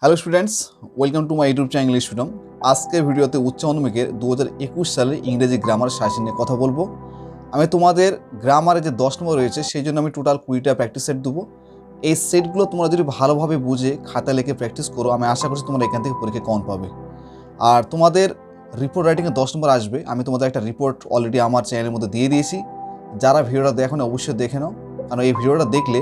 Hello students, welcome to my YouTube channel English freedom. আজকের ভিডিওতে উচ্চ মাধ্যমিকের 2021 সালের ইংরেজি গ্রামার সাজেশন নিয়ে কথা বলবো। আমি তোমাদের গ্রামারে যে 10 নম্বর রয়েছে সেই জন্য আমি টোটাল 20টা প্র্যাকটিস সেট দেবো। এই সেটগুলো তোমরা যদি ভালোভাবে বুঝে খাতা লিখে প্র্যাকটিস করো, আমি আশা করছি তোমরা এখান থেকে পরীক্ষায় কম পাবে। আর তোমাদের রিপোর্ট রাইটিংয়ে 10 নম্বর আসবে। আমি তোমাদের একটা রিপোর্ট অলরেডি আমার চ্যানেলের মধ্যে দিয়ে দিয়েছি। যারা ভিডিওটা দেখো না অবশ্যই দেখে নাও, কারণ এই ভিডিওটা দেখলে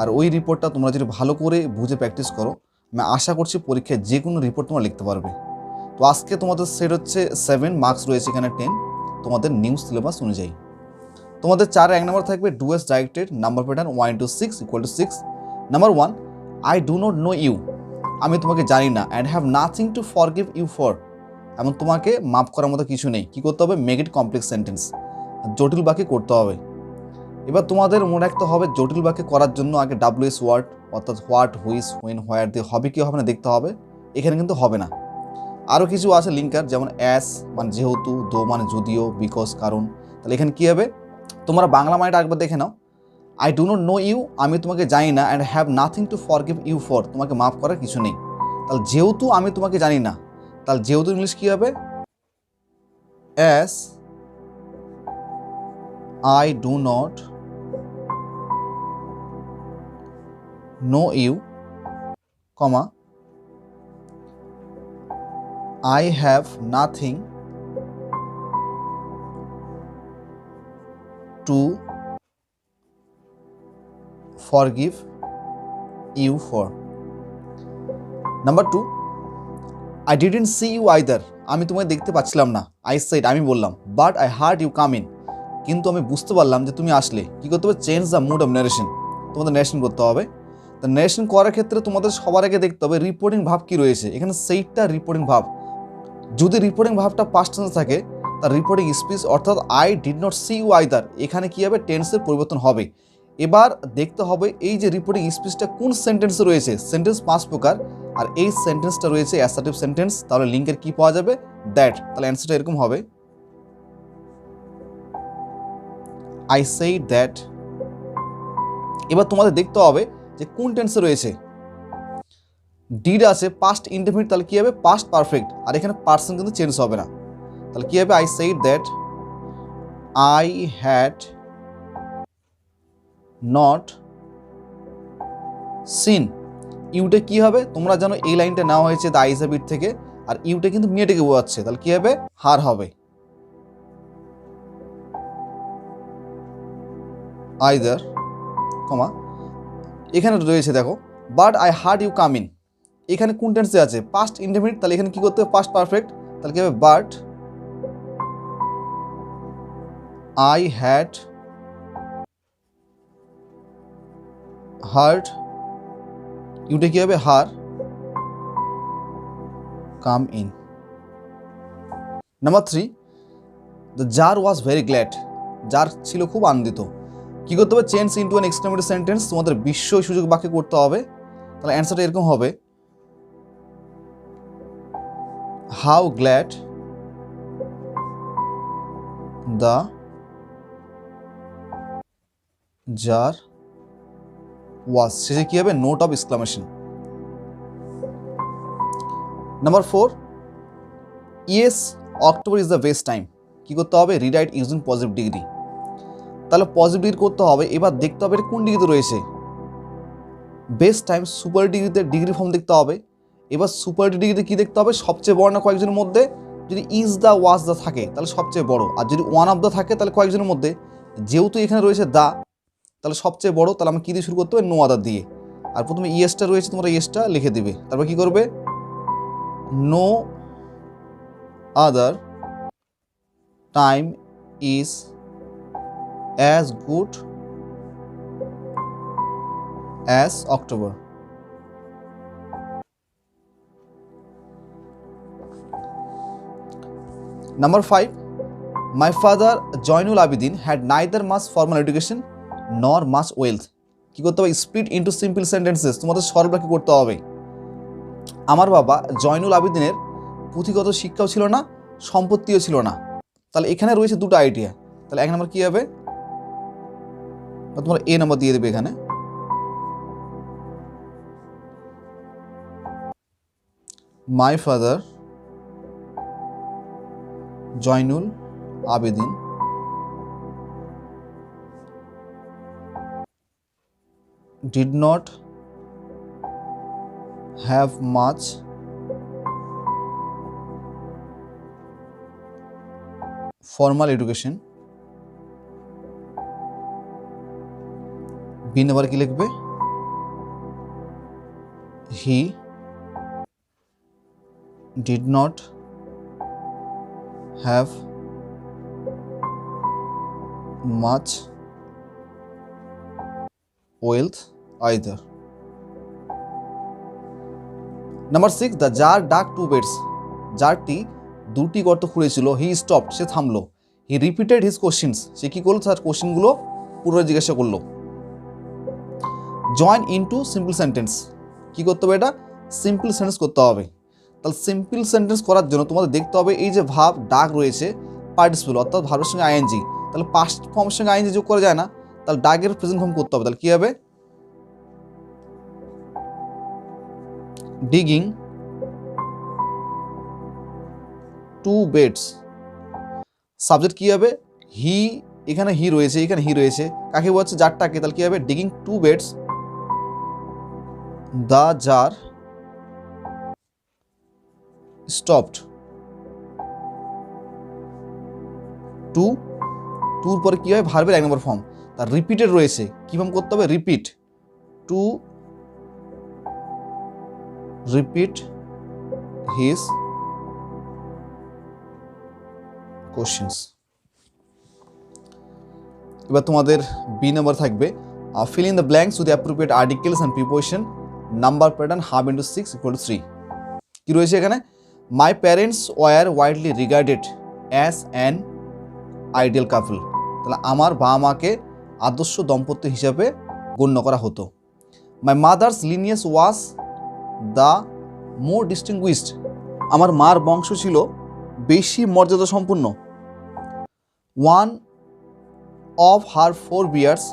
আর ওই রিপোর্টটা তোমরা যদি ভালো করে বুঝে প্র্যাকটিস করো, আমি আশা করছি পরীক্ষায় যে কোনো রিপোর্ট তোমরা লিখতে পারবে। তো আজকে তোমাদের সেট হচ্ছে 7, মার্কস রয়েছে এখানে 10 তোমাদের নিউ সিলেবাস অনুযায়ী। তোমাদের 4 এক নম্বর থাকবে do as directed, number pattern 1 to 6 = 6। Number 1, I do not know you, আমি তোমাকে জানি না। And have nothing to forgive you for, এমন তোমাকে মাফ করার মতো কিছু নেই। কি করতে হবে? মেক ইট কমপ্লেক্স সেন্টেন্স, জটিল বাক্য করতে হবে। এবার তোমাদের মনে রাখতে হবে জটিল বাক্য করার জন্য আগে WS ওয়ার্ড অর্থাৎ হোয়াট, হুইচ, হোয়েন, হোয়ার দিয়ে হবে কি হবে না দেখতে হবে। এখানে কিন্তু হবে না। আরও কিছু আছে লিঙ্কার, যেমন অ্যাস মানে যেহেতু, দো মানে যদিও, বিকজ কারণ। তাহলে এখানে কী হবে? তোমরা বাংলা মানেটা একবার দেখে নাও। I do not know you, আমি তোমাকে জানি না। And have nothing to forgive you for, তোমাকে মাফ করার কিছু নেই। তাহলে যেহেতু আমি তোমাকে জানি না, তাহলে যেহেতু ইংলিশ কী হবে? As I do not know you, comma, I have nothing to forgive you for. Number 2, I didn't see you either, আমি তোমায় দেখতে পাচ্ছিলাম না। I said, আমি বললাম, but I heard you come in, কিন্তু আমি বুঝতে পারলাম যে তুমি আসলে। কি করতে হবে? Change the mood of narration, তোমাদের ন্যারেশন করতে হবে। তো ন্যারেশন করার ক্ষেত্রে তোমাদের সবার আগে দেখতে হবে রিপোর্টিং ভাব কি রয়েছে। এখানে সেইটা রিপোর্টিং ভাব। যদি রিপোর্টিং ভাবটা পাস্ট টেন্সে থাকে, তার রিপোর্টিং স্পিচ অর্থাৎ I did not see you either, এখানে কী হবে? টেন্সের পরিবর্তন হবে। এবার দেখতে হবে এই যে রিপোর্টিং স্পিচটা কোন সেন্টেন্সে রয়েছে। সেন্টেন্স 5 প্রকার, আর এই সেন্টেন্সটা রয়েছে অ্যাসার্টিভ সেন্টেন্স। তাহলে লিঙ্কের কি পাওয়া যাবে? দ্যাট। তাহলে অ্যান্সারটা এরকম হবে, আই সেই দ্যাট। এবার তোমাদের দেখতে হবে যে কোন টেন্সে রয়েছে। ডিড আছে পাস্ট ইনডেফিনিট, তাহলে কী হবে? Past perfect. আর এখানে পার্সন কিন্তু চেঞ্জ হবে না। তাহলে কী হবে? I said that I had not seen. ইউটে কী হবে? তোমরা জানো এই লাইনটা নেওয়া হয়েছে দ্য আইজ হ্যাভ ইট থেকে, আর ইউটে কিন্তু মেয়েটাকে বোঝাচ্ছে। তাহলে কী হবে? হার হবে। আইদার, কমা, এখানে রয়েছে দেখো but I heard you come in, এখানে কোন টেন্সে আছে? Past indefinite. তাহলে এখানে কী করতে হবে? Past perfect. তাহলে কী হবে? বাট I had heard, ইউটে কি হবে? Her, come in. Number 3, the jar was very glad, জার ছিল খুব আনন্দিত। কী করতে হবে? Change into an exclamatory sentence, তোমাদের বিস্ময় সূচক বাক্য করতে হবে। তাহলে অ্যান্সারটা এরকম হবে, how glad the jar was, শেষে কী হবে? Note of exclamation. Number 4, yes October is the best time, কী করতে হবে? Rewrite using positive degree. তাহলে পজিটিভ ডিগ্রি করতে হবে। এবার দেখতে হবে এটা কোন ডিগ্রিতে রয়েছে। বেস্ট টাইম সুপার ডিগ্রিতে ডিগ্রি ফর্ম দেখতে হবে। এবার সুপার ডিগ্রিতে কী দেখতে হবে? সবচেয়ে বড় না কয়েকজনের মধ্যে। যদি ইজ দ্য ওয়াজ দ্য থাকে তাহলে সবচেয়ে বড়, আর যদি ওয়ান অফ দ্য থাকে তাহলে কয়েকজনের মধ্যে। যেহেতু এখানে রয়েছে দ্য, তাহলে সবচেয়ে বড়। তাহলে আমি কী দিয়ে শুরু করতে হবে? নো আদার দিয়ে। আর প্রথমে ইয়েসটা রয়েছে, তোমরা ইয়েসটা লিখে দিবে। তারপর কী করবে? No other time is as good as October. Number 5, my father Joinul Abidin had neither much formal education nor much wealth. কী করতে হবে? স্প্লিট ইন্টু সিম্পল সেন্টেন্সেস, তোমাদের সরল বাক্য করতে হবে। আমার বাবা জয়নুল আবিদিনের পুঁথিগত শিক্ষাও ছিল না, সম্পত্তিও ছিল না। তাহলে এখানে রয়েছে দুটো আইডিয়া। তাহলে 1 নম্বর কী হবে? তোমরা এ নম্বর দিয়ে দেবে এখানে। My father Zainul Abedin did not have much formal education বিন আবার কি লিখবে he did not have much wealth either. Number 6, the jar dug 2 beds. জারটি দুটি গর্ত খুঁড়েছিল। হি স্টপড, সে থামলো। হি রিপিটেড হিজ কোশ্চিনস, সে কি করলো, তার কোশ্চিনগুলো পুনরায় জিজ্ঞাসা করলো। জয়েন ইনটু সিম্পল সেন্টেন্স, কি করতে হবে, এটা সিম্পল সেন্টেন্স করতে হবে। তাহলে সিম্পল সেন্টেন্স করার জন্য তোমাদের দেখতে হবে এই যে ভাব ডাক রয়েছে পার্টিসিপল অর্থাৎ ভার্বের সঙ্গে আইএনজি, তাহলে পাস্ট ফর্মের সঙ্গে আইএনজি যোগ করা যায় না, তাহলে ডাকের প্রেজেন্ট ফর্ম করতে হবে। তাহলে কি হবে, ডিগিং 2 beds। সাবজেক্ট কি হবে, হি, এখানে হি রয়েছে, এখানে হি রয়েছে, কাকে বলছে, জারটাকে। তাহলে কি হবে, digging 2 beds the jar stopped. টুর পরে কি হয়, ভার্বের 1 নম্বর ফর্ম। তার রিপিটেড রয়েছে, কি ফর্ম করতে হবে, repeat. To repeat his questions. এবার তোমাদের বি নাম্বার থাকবে fill in the blanks with the appropriate articles and preposition, number pattern half into 6 equal to 3। কি রয়েছে এখানে, my parents were widely regarded as an ideal couple। তাহলে আমার বাবা মাকে আদর্শ দম্পতি হিসাবে গণ্য করা হতো। my mother's lineage was the more distinguished। আমার মার বংশ ছিল বেশি মর্যাদা সম্পন্ন। one of her forebears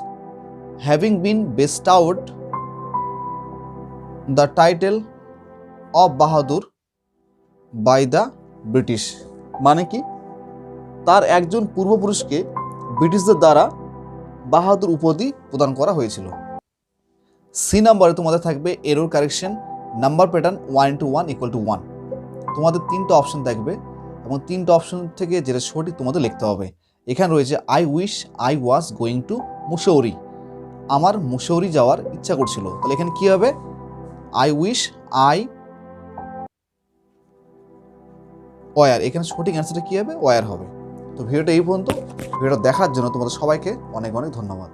having been bestowed the title of Bahadur by the British। মানে কি, তার একজন পূর্বপুরুষকে ব্রিটিশদের দ্বারা বাহাদুর উপাধি প্রদান করা হয়েছিল। সি নাম্বারে তোমাদের থাকবে error correction, number pattern 1 into 1 equal to 1। তোমাদের 3টা অপশন থাকবে এবং 3টা অপশন থেকে যেটা সঠিক তোমাদের লিখতে হবে। এখানে রয়েছে I wish I was going to Mussoorie, আমার মুসৌরি যাওয়ার ইচ্ছা করছিল। তাহলে এখানে কি হবে, আই উইশ আই ওয়ার, এখানে সঠিক অ্যান্সারটা কি হবে, ওয়ার হবে। তো ভিডিওটা এই পর্যন্ত। ভিডিওটা দেখার জন্য তোমাদের সবাইকে অনেক অনেক ধন্যবাদ।